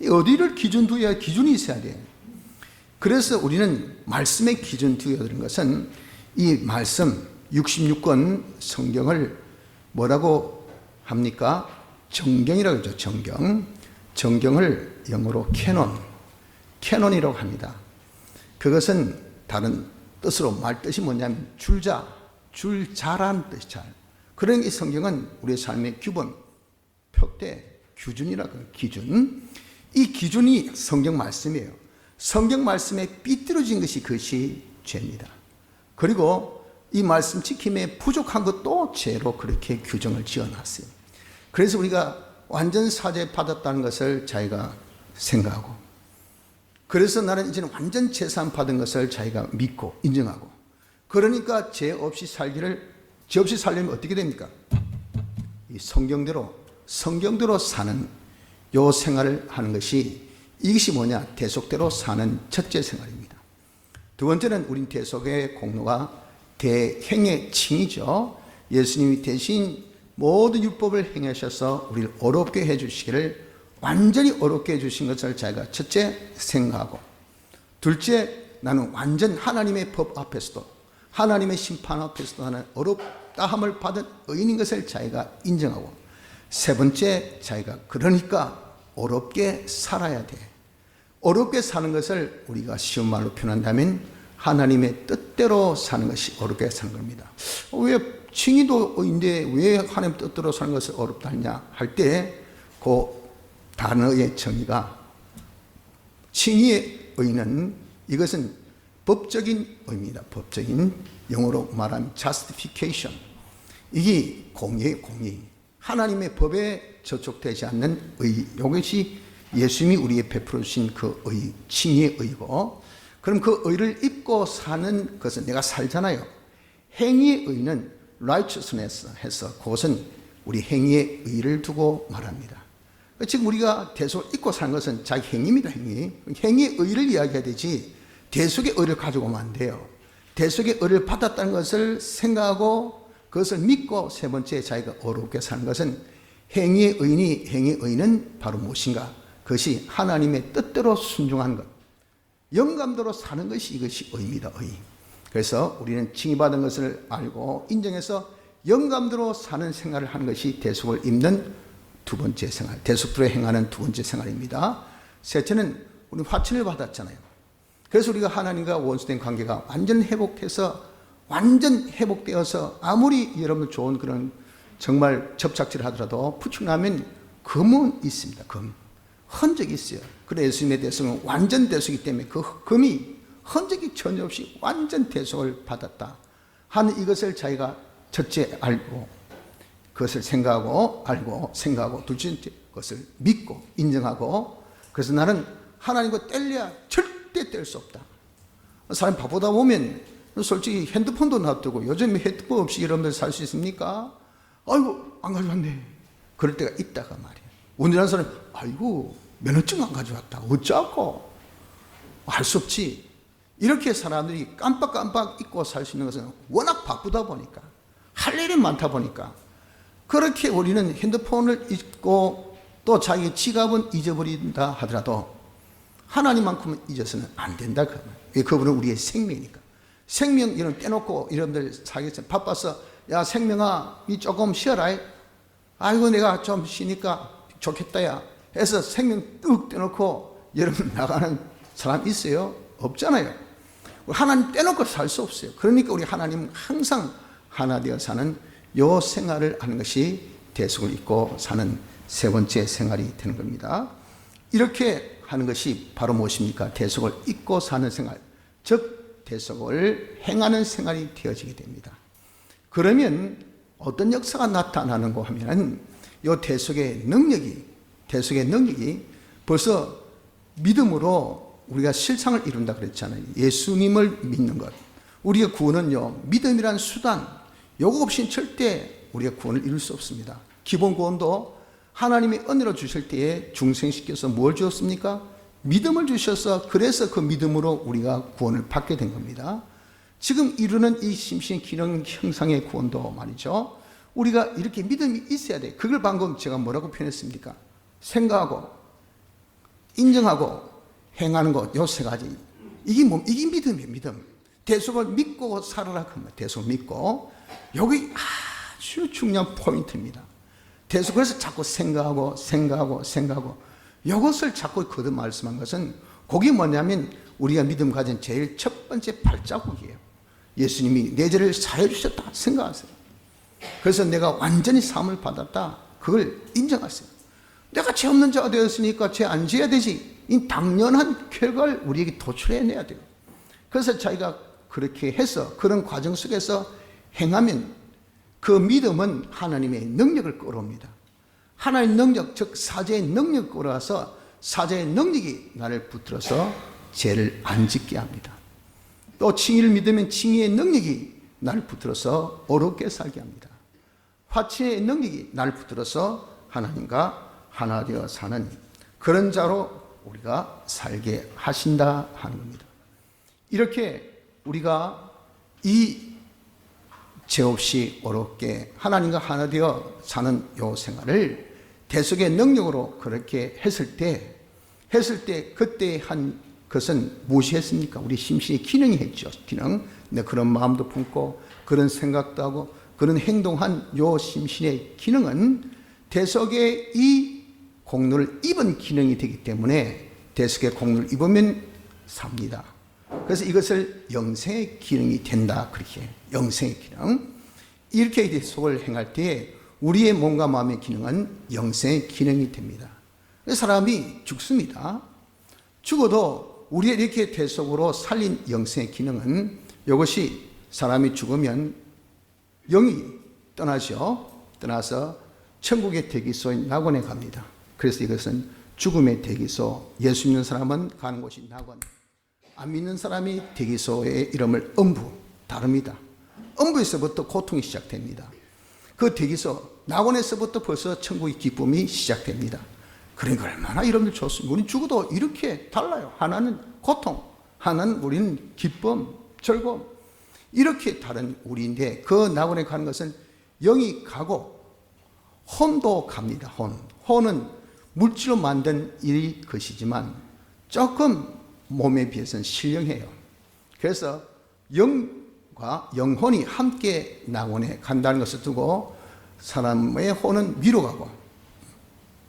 Speaker 1: 어디를 기준 두어야 기준이 있어야 돼. 그래서 우리는 말씀의 기준 두어야 되는 것은 이 말씀 66권 성경을 뭐라고 합니까? 정경이라고 하죠. 정경을 영어로 캐논이라고 합니다. 그것은 다른 뜻으로 말뜻이 뭐냐면 줄자라는 뜻이 잘. 그런 이 성경은 우리의 삶의 규범, 표대, 기준이라고 해요. 기준. 이 기준이 성경 말씀이에요. 성경 말씀에 삐뚤어진 것이 그것이 죄입니다. 그리고 이 말씀 지킴에 부족한 것도 죄로 그렇게 규정을 지어놨어요. 그래서 우리가 완전 사죄 받았다는 것을 자기가 생각하고, 그래서 나는 이제는 완전 제산 받은 것을 자기가 믿고 인정하고, 그러니까 죄 없이 살려면 어떻게 됩니까? 이 성경대로 사는 요 생활을 하는 것이, 이것이 뭐냐? 대속대로 사는 첫째 생활입니다. 두 번째는 우린 대속의 공로가 대행의 칭이죠. 예수님이 대신 모든 율법을 행하셔서 우리를 어렵게 해주시기를, 완전히 어렵게 해주신 것을 자기가 첫째 생각하고, 둘째, 나는 완전 하나님의 법 앞에서도 하나님의 심판 앞에서도 나는 어렵다함을 받은 의인인 것을 자기가 인정하고, 세 번째, 자기가 그러니까 어렵게 살아야 돼. 어렵게 사는 것을 우리가 쉬운 말로 표현한다면 하나님의 뜻대로 사는 것이 어렵게 사는 겁니다. 왜 칭의도인데 왜 하나님 뜻대로 사는 것을 어렵다 하냐 할 때, 그 단어의 정의가, 칭의의 의는 이것은 법적인 의미입니다. 법적인, 영어로 말하면 justification. 이게 공의. 하나님의 법에 저촉되지 않는 의. 이것이 예수님이 우리에 베풀어 주신 그 의, 칭의의 의고, 그럼 그 의를 입고 사는 것은 내가 살잖아요. 행위의 의는 righteousness 해서 그것은 우리 행위의 의를 두고 말합니다. 지금 우리가 대속을 입고 사는 것은 자기 행위입니다. 행위의 의를 이야기해야 되지 대속의 의를 가지고 오면 안 돼요. 대속의 의를 받았다는 것을 생각하고 그것을 믿고, 세 번째 자기가 어렵게 사는 것은 행위의 의니, 행위의 의는 바로 무엇인가? 그것이 하나님의 뜻대로 순종하는 것, 영감대로 사는 것이 이것이 의입니다. 의. 그래서 우리는 칭의받은 것을 알고 인정해서 영감대로 사는 생활을 하는 것이 대속을 입는 두 번째 생활, 대속대로 행하는 두 번째 생활입니다. 셋째는 우리 화친을 받았잖아요. 그래서 우리가 하나님과 원수된 관계가 완전 회복되어서 아무리 여러분 좋은 그런 정말 접착질을 하더라도 부축나면 금은 있습니다. 흔적이 있어요. 그래 예수님의 대속은 완전 대속이기 때문에 그 금이 흔적이 전혀 없이 완전 대속을 받았다 하는 이것을 자기가 첫째 알고, 그것을 생각하고 알고 생각하고, 둘째 것을 믿고 인정하고, 그래서 나는 하나님과 뗄래야 절대 뗄 수 없다. 사람 바보다 보면 솔직히 핸드폰도 놔두고, 요즘 핸드폰 없이 여러분들 살 수 있습니까? 아이고 안 가져왔네. 그럴 때가 있다가 말이야. 오늘한 사람 아이고 면허증 안 가져왔다. 어쩌고? 할 수 없지. 이렇게 사람들이 깜빡깜빡 잊고 살 수 있는 것은 워낙 바쁘다 보니까, 할 일이 많다 보니까, 그렇게 우리는 핸드폰을 잊고 또 자기 지갑은 잊어버린다 하더라도 하나님만큼은 잊어서는 안 된다. 왜? 그분은 우리의 생명이니까. 생명 이런 떼놓고 여러분들 살겠어요. 바빠서 야 생명아 니 조금 쉬어라. 아이고 내가 좀 쉬니까 좋겠다 야 해서 생명 뚝 떼놓고 여러분 나가는 사람 있어요? 없잖아요. 하나님 떼놓고 살 수 없어요. 그러니까 우리 하나님은 항상 하나 되어 사는 요 생활을 하는 것이 대속을 입고 사는 세 번째 생활이 되는 겁니다. 이렇게 하는 것이 바로 무엇입니까? 대속을 입고 사는 생활, 즉 대속을 행하는 생활이 되어지게 됩니다. 그러면 어떤 역사가 나타나는가 하면 이 대속의 능력이 벌써 믿음으로 우리가 실상을 이룬다 그랬잖아요. 예수님을 믿는 것. 우리의 구원은요, 믿음이란 수단, 요거 없이는 절대 우리가 구원을 이룰 수 없습니다. 기본 구원도 하나님이 은혜로 주실 때에 중생시켜서 뭘 주었습니까? 믿음을 주셔서 그래서 그 믿음으로 우리가 구원을 받게 된 겁니다. 지금 이루는 이 심신 기능 형상의 구원도 말이죠. 우리가 이렇게 믿음이 있어야 돼. 그걸 방금 제가 뭐라고 표현했습니까? 생각하고 인정하고 행하는 것, 요 세 가지. 이게 믿음이에요, 믿음. 대속을 믿고 살아라. 대속을 믿고. 여기 아주 중요한 포인트입니다. 대속에서 자꾸 생각하고 이것을 자꾸 거듭 말씀한 것은 그게 뭐냐면 우리가 믿음 가진 제일 첫 번째 발자국이에요. 예수님이 내 죄를 사해 주셨다 생각하세요. 그래서 내가 완전히 사함을 받았다. 그걸 인정하세요. 내가 죄 없는 자가 되었으니까 죄 안 지어야 되지. 이 당연한 결과를 우리에게 도출해내야 돼요. 그래서 자기가 그렇게 해서 그런 과정 속에서 행하면 그 믿음은 하나님의 능력을 끌어옵니다. 하나님의 능력, 즉 사죄의 능력을 끌어와서 사죄의 능력이 나를 붙들어서 죄를 안 짓게 합니다. 또 칭의를 믿으면 칭의의 능력이 나를 붙들어서 어렵게 살게 합니다. 화친의 능력이 나를 붙들어서 하나님과 하나 되어 사는 그런 자로 우리가 살게 하신다 하는 겁니다. 이렇게 우리가 이 죄 없이 어렵게 하나님과 하나 되어 사는 요 생활을 대속의 능력으로 그렇게 했을 때 그때 한 것은 무엇이 했습니까? 우리 심신의 기능이 했죠. 기능. 그런 마음도 품고 그런 생각도 하고 그런 행동한 요 심신의 기능은 대속의 이 공로를 입은 기능이 되기 때문에 대속의 공로를 입으면 삽니다. 그래서 이것을 영생의 기능이 된다. 그렇게 영생의 기능. 이렇게 대속을 행할 때 우리의 몸과 마음의 기능은 영생의 기능이 됩니다. 사람이 죽습니다. 죽어도 우리의 이렇게 대속으로 살린 영생의 기능은 이것이 사람이 죽으면 영이 떠나죠. 떠나서 천국의 대기소인 낙원에 갑니다. 그래서 이것은 죽음의 대기소. 예수 믿는 사람은 가는 곳이 낙원. 안 믿는 사람이 대기소의 이름을 음부. 다릅니다. 음부에서부터 고통이 시작됩니다. 그 대기소 낙원에서부터 벌써 천국의 기쁨이 시작됩니다. 그러니까 얼마나 이름을 좋습니다. 우리는 죽어도 이렇게 달라요. 하나는 고통, 하나는 우리는 기쁨, 즐거움. 이렇게 다른 우리인데 그 낙원에 가는 것은 영이 가고 혼도 갑니다. 혼은 물질로 만든 이 것이지만 조금 몸에 비해서는 신령해요. 그래서 영과 영혼이 함께 낙원에 간다는 것을 두고 사람의 혼은 위로 가고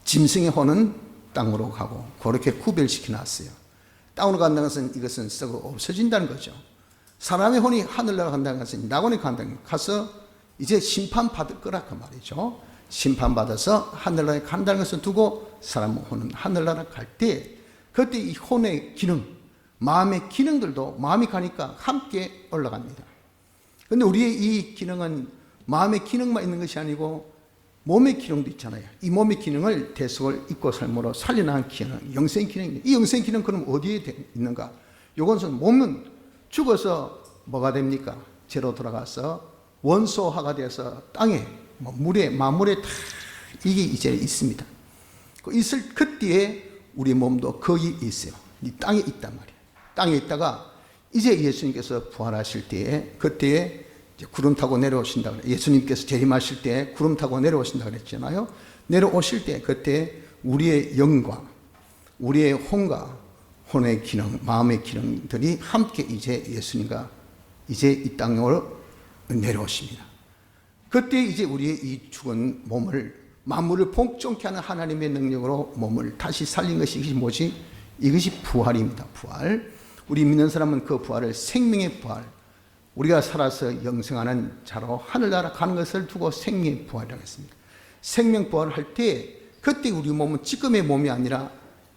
Speaker 1: 짐승의 혼은 땅으로 가고 그렇게 구별시켜 놨어요. 땅으로 간다는 것은 이것은 썩어 없어진다는 거죠. 사람의 혼이 하늘나라 간다는 것은 낙원에 간다는 것. 가서 이제 심판받을 거라 그 말이죠. 심판받아서 하늘나라에 간다는 것을 두고 사람의 혼은 하늘나라 갈 때 그때 이 혼의 기능, 마음의 기능들도 마음이 가니까 함께 올라갑니다. 그런데 우리의 이 기능은 마음의 기능만 있는 것이 아니고 몸의 기능도 있잖아요. 이 몸의 기능을 대속을 입고 삶으로 살려나가는 기능, 영생 기능입니다. 이 영생 기능 그럼 어디에 있는가? 이것은 몸은 죽어서 뭐가 됩니까? 죄로 돌아가서 원소화가 돼서 땅에, 물에, 만물에 다 이게 이제 있습니다. 있을 그때에 우리 몸도 거기 있어요. 이 땅에 있단 말이에요. 땅에 있다가 이제 예수님께서 부활하실 때에 그때에 이제 구름 타고 내려오신다 그래요. 예수님께서 재림하실 때 구름 타고 내려오신다 그랬잖아요. 내려오실 때 그때 우리의 영과 우리의 혼과 혼의 기능, 마음의 기능들이 함께 이제 예수님과 이제 이 땅으로 내려오십니다. 그때 이제 우리의 이 죽은 몸을 만물을 복종케 하는 하나님의 능력으로 몸을 다시 살린 것이 이것이 뭐지? 이것이 부활입니다. 부활. 우리 믿는 사람은 그 부활을 생명의 부활, 우리가 살아서 영생하는 자로 하늘나라 가는 것을 두고 생명의 부활이라고 했습니다. 생명 부활을 할 때 그때 우리 몸은 지금의 몸이 아니라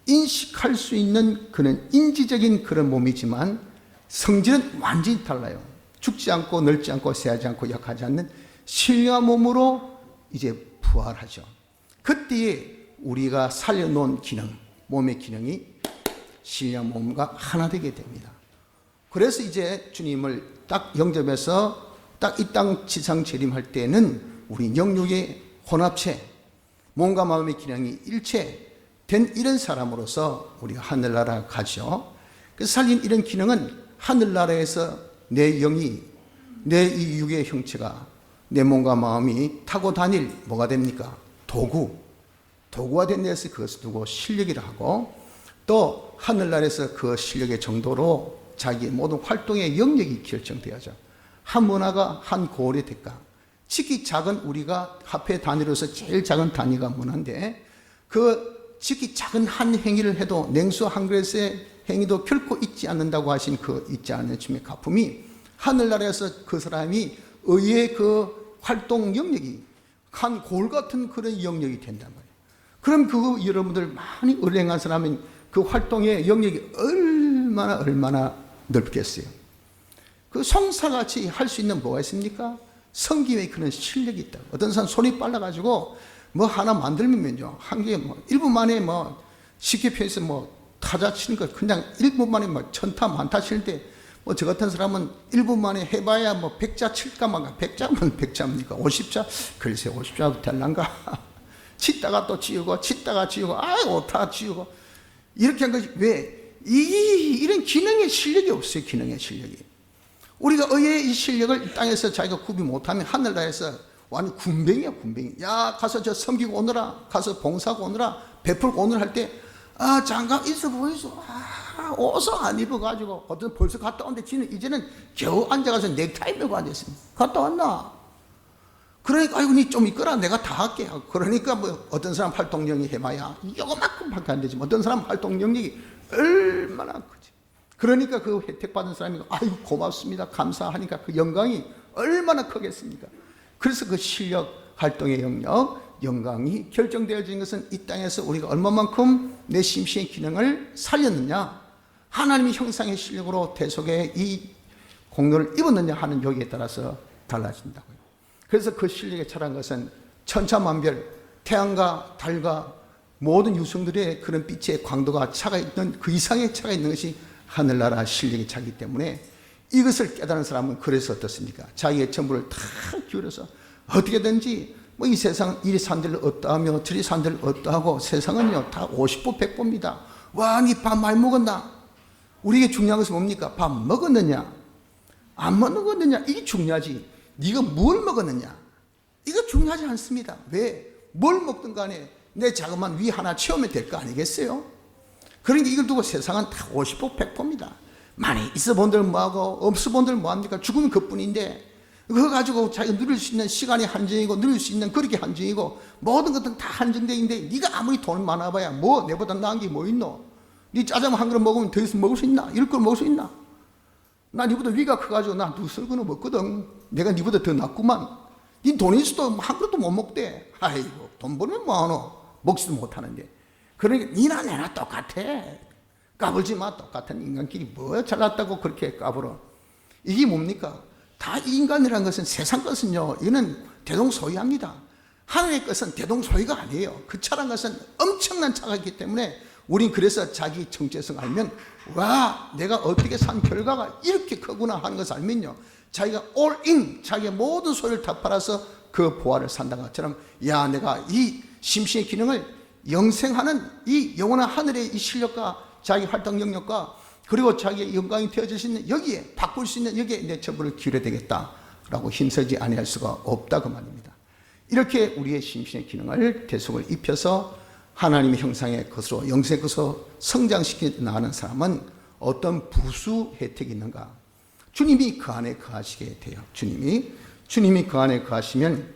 Speaker 1: 인식할 수 있는 그런 인지적인 그런 몸이지만 성질은 완전히 달라요. 죽지 않고 늙지 않고 쇠하지 않고 약하지 않는 신령한 몸으로 이제 부활하죠. 그때에 우리가 살려놓은 기능, 몸의 기능이 신령한 몸과 하나 되게 됩니다. 그래서 이제 주님을 딱 영접해서 딱 이 땅 지상 재림할 때는 우리 영육의 혼합체, 몸과 마음의 기능이 일체된 이런 사람으로서 우리가 하늘나라 가죠. 그래서 살린 이런 기능은 하늘나라에서 내 영이, 내 이 육의 형체가, 내 몸과 마음이 타고 다닐 뭐가 됩니까? 도구가 된 데서 그것을 두고 실력이라 하고, 또 하늘나라에서 그 실력의 정도로 자기의 모든 활동의 영역이 결정되어져. 한 문화가 한 고을의 대가. 지극히 작은 우리가 화폐 단위로서 제일 작은 단위가 문화인데, 그 지극히 작은 한 행위를 해도 냉수 한 그릇의 행위도 결코 잊지 않는다고 하신 그 잊지 않는 춤의 가품이 하늘나라에서 그 사람이 의의 그 활동 영역이 한 고을 같은 그런 영역이 된단 말이에요. 그럼 그 여러분들 많이 은행한 사람은 그 활동의 영역이 얼마나 넓겠어요. 그 성사같이 할 수 있는 뭐가 있습니까? 성김에 그런 실력이 있다. 어떤 사람 손이 빨라가지고 뭐 하나 만들면요, 한 개 뭐 1분 만에 뭐 쉽게 표현해서 뭐 타자 치는 거 그냥 1분 만에 뭐 천타 만타 치는데, 뭐 저 같은 사람은 1분 만에 해봐야 뭐 100자 칠까만, 100자면 100자입니까? 50자? 글쎄 50자 될란가? 치다가 또 지우고, 치다가 지우고, 오타 지우고. 이렇게 한 것이 왜? 이런 기능의 실력이 없어요, 기능의 실력이. 우리가 의의 이 실력을 이 땅에서 자기가 구비 못하면 하늘나라에서 완전 군뱅이야, 군뱅이. 야, 가서 저 섬기고 오너라, 가서 봉사하고 오너라, 베풀고 오너라 할 때, 장갑 있어 보이소. 옷을 안 입어가지고, 어떤 벌써 갔다 온데, 지는 이제는 겨우 앉아가서 넥타이 메고 앉아있습니다. 갔다 왔나? 그러니까, 아이고, 니 좀 있거라. 내가 다 할게. 그러니까, 뭐, 어떤 사람 활동력이 해봐야 요만큼 밖에 안 되지. 어떤 사람 활동력이 얼마나 크지. 그러니까 그 혜택 받은 사람이, 아이고, 고맙습니다. 감사하니까 그 영광이 얼마나 크겠습니까? 그래서 그 실력, 활동의 영역, 영광이 결정되어진 것은 이 땅에서 우리가 얼마만큼 내 심신의 기능을 살렸느냐, 하나님의 형상의 실력으로 대속에 이 공로를 입었느냐 하는 여기에 따라서 달라진다고요. 그래서 그 실력에 차라는 것은 천차만별, 태양과 달과 모든 유성들의 그런 빛의 광도가 차가 있는, 그 이상의 차가 있는 것이 하늘나라 실력의 차이기 때문에, 이것을 깨달은 사람은 그래서 어떻습니까? 자기의 전부를 다 기울여서 어떻게든지 뭐 이 세상 이리 산들 어떠하며 저리 산들 어떠하고, 세상은요 다 50보 100보입니다. 와, 니 밥 많이 먹었나? 우리에게 중요한 것은 뭡니까? 밥 먹었느냐 안 먹었느냐, 이게 중요하지. 네가 뭘 먹었느냐 이거 중요하지 않습니다. 왜? 뭘 먹든 간에 내 자그마한 위 하나 채우면 될 거 아니겠어요? 그러니까 이걸 두고 세상은 다 50보 100보입니다. 많이 있어 본들 뭐하고 없어 본들 뭐합니까? 죽으면 그뿐인데, 그거 가지고 자기가 누릴 수 있는 시간이 한정이고, 누릴 수 있는 그렇게 한정이고, 모든 것들은 다 한정되는데, 네가 아무리 돈 많아봐야 뭐 내보다 나은 게 뭐 있노? 네 짜장면 한 그릇 먹으면 더 있으면 먹을 수 있나? 이럴 걸 먹을 수 있나? 나 니보다 위가 커가지고 나 두 썰거는 먹거든. 내가 니보다 더 낫구만. 니 돈 있어도 한 그릇도 못 먹대. 아이고, 돈 벌면 뭐하노? 먹지도 못하는데. 그러니까 니나 내나 똑같아. 까불지 마. 똑같은 인간끼리 뭐 잘났다고 그렇게 까불어. 이게 뭡니까? 다 인간이라는 것은, 세상 것은요, 이거는 대동소이합니다. 하늘의 것은 대동소이가 아니에요. 그 차라는 것은 엄청난 차가 있기 때문에, 우린 그래서 자기 정체성 알면, 와, 내가 어떻게 산 결과가 이렇게 크구나 하는 것을 알면요, 자기가 all in, 자기의 모든 소유를 다 팔아서 그 보화를 산다는 것처럼, 야, 내가 이 심신의 기능을 영생하는 이 영원한 하늘의 이 실력과 자기 활동 영역과, 그리고 자기의 영광이 되어질 수 있는 여기에, 바꿀 수 있는 여기에 내 전부를 기울여야 되겠다라고 힘쓰지 아니할 수가 없다 그 말입니다. 이렇게 우리의 심신의 기능을 대속을 입혀서 하나님의 형상의 것으로, 영생의 것으로 성장시켜 나가는 사람은 어떤 부수 혜택이 있는가? 주님이 그 안에 거하시게 돼요. 주님이 그 안에 거하시면,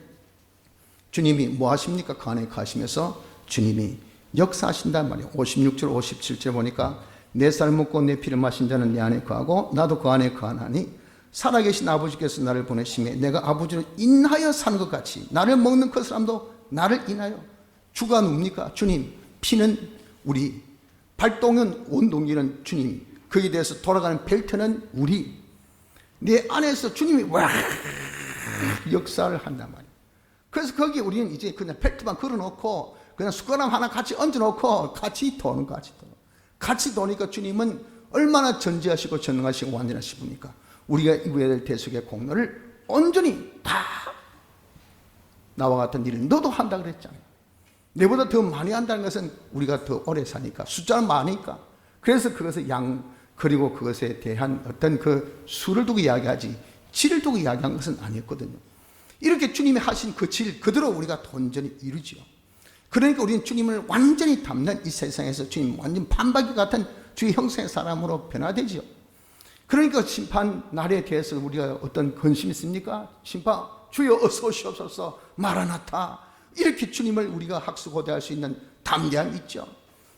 Speaker 1: 주님이 뭐 하십니까? 그 안에 거하시면서 주님이 역사하신단 말이에요. 56절 57절 보니까, 내 살 먹고 내 피를 마신 자는 내 안에 거하고 나도 그 안에 거하나니, 살아계신 아버지께서 나를 보내심에 내가 아버지를 인하여 사는 것 같이 나를 먹는 그 사람도 나를 인하여. 주가 누굽니까? 주님. 피는 우리, 발동은 온동기는 주님, 거기에 대해서 돌아가는 벨트는 우리. 내 안에서 주님이 와 역사를 한단 말이에요. 그래서 거기에 우리는 이제 그냥 벨트만 걸어놓고 그냥 숟가락 하나 같이 얹어놓고 같이 도는 거 같이 도니까 주님은 얼마나 전지하시고 전능하시고 완전하시니까 우리가 이루어야 될 대속의 공로를 온전히 다 나와 같은 일을 너도 한다 그랬잖아요. 내보다 더 많이 한다는 것은 우리가 더 오래 사니까, 숫자는 많으니까. 그래서 그것을 그리고 그것에 대한 어떤 그 수를 두고 이야기하지 질을 두고 이야기한 것은 아니었거든요. 이렇게 주님이 하신 그 질 그대로 우리가 온전히 이루지요. 그러니까 우리는 주님을 완전히 닮는 이 세상에서 주님 완전 판박이 같은 주의 형상의 사람으로 변화되지요. 그러니까 심판 날에 대해서 우리가 어떤 근심이 있습니까? 심판, 주여 어서 오시옵소서, 마라나타. 이렇게 주님을 우리가 학수고대할 수 있는 담대함이 있죠.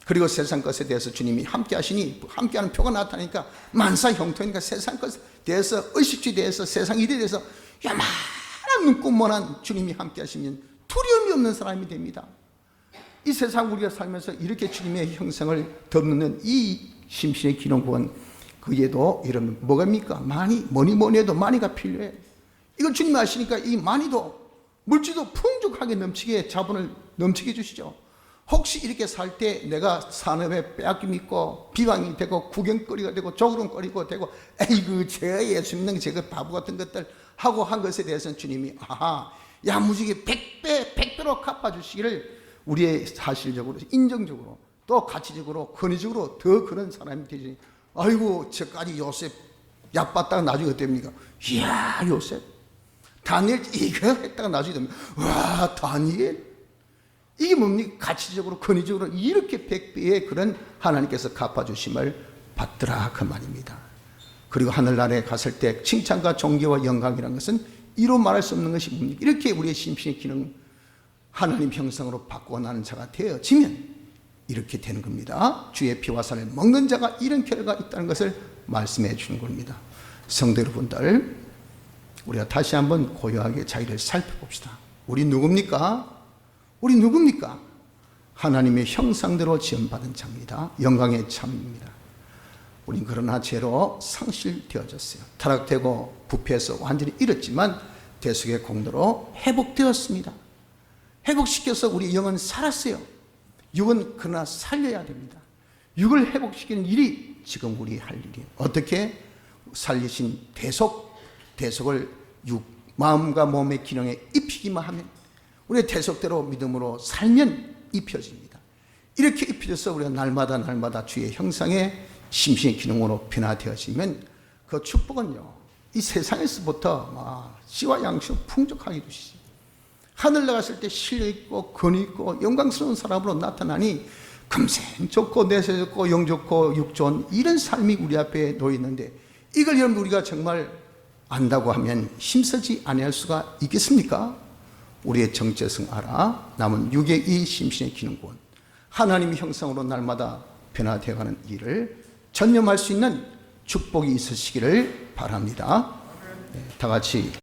Speaker 1: 그리고 세상 것에 대해서 주님이 함께 하시니, 함께하는 표가 나타나니까 만사형통이니까 세상 것에 대해서, 의식주에 대해서, 세상 일에 대해서 요만한 눈꽃만한 주님이 함께 하시면 두려움이 없는 사람이 됩니다. 이 세상 우리가 살면서 이렇게 주님의 형상을 덮는 이 심신의 기능권, 그에도 이런 뭐갑니까? 뭐니 해도 많이가 필요해. 이걸 주님이 아시니까 이 많이도 물질도 풍족하게 넘치게 자본을 넘치게 해주시죠. 혹시 이렇게 살 때 내가 산업에 빼앗김이 있고 비방이 되고 구경거리가 되고 조그름거리가 되고 에이그 제가 예수 믿는 제가 바보 같은 것들 하고 한 것에 대해서는 주님이 야무지게 100배로 갚아주시기를 우리의 사실적으로 인정적으로 또 가치적으로 권위적으로 더 그런 사람이 되지. 아이고 저까지 요셉 얕봤다가 나중에 어떻습니까? 이야 요셉 다니엘 이거 했다가 나중에 됩니다. 와 다니엘 이게 뭡니까? 가치적으로 권위적으로 이렇게 100배의 그런 하나님께서 갚아주심을 받더라 그 말입니다. 그리고 하늘나라에 갔을 때 칭찬과 존귀와 영광이라는 것은 이로 말할 수 없는 것이 뭡니까? 이렇게 우리의 심신의 기능 하나님 형상으로 바꿔나는 자가 되어지면 이렇게 되는 겁니다. 주의 피와 살을 먹는 자가 이런 결과가 있다는 것을 말씀해 주는 겁니다. 성도 여러분들, 우리가 다시 한번 고요하게 자기를 살펴봅시다. 우리 누굽니까? 우리 누굽니까? 하나님의 형상대로 지음받은 자입니다. 영광의 참입니다. 우린 그러나 죄로 상실되어졌어요. 타락되고 부패해서 완전히 잃었지만 대속의 공로로 회복되었습니다. 회복시켜서 우리 영은 살았어요. 육은 그러나 살려야 됩니다. 육을 회복시키는 일이 지금 우리 할 일이에요. 어떻게? 살리신 대속을 육, 마음과 몸의 기능에 입히기만 하면 우리의 대속대로 믿음으로 살면 입혀집니다. 이렇게 입혀져서 우리가 날마다 주의 형상의 심신의 기능으로 변화되어지면 그 축복은요, 이 세상에서부터 씨와 양식을 풍족하게 주시죠. 하늘 나갔을 때 신뢰 있고 권위 있고 영광스러운 사람으로 나타나니 금생 좋고 내세 좋고 영 좋고 육 좋은 이런 삶이 우리 앞에 놓여 있는데 이걸 여러분 우리가 정말 안다고 하면 힘쓰지 아니할 수가 있겠습니까? 우리의 정체성 알아 남은 육의 이 심신의 기능권 하나님의 형상으로 날마다 변화되어가는 일을 전념할 수 있는 축복이 있으시기를 바랍니다. 다 같이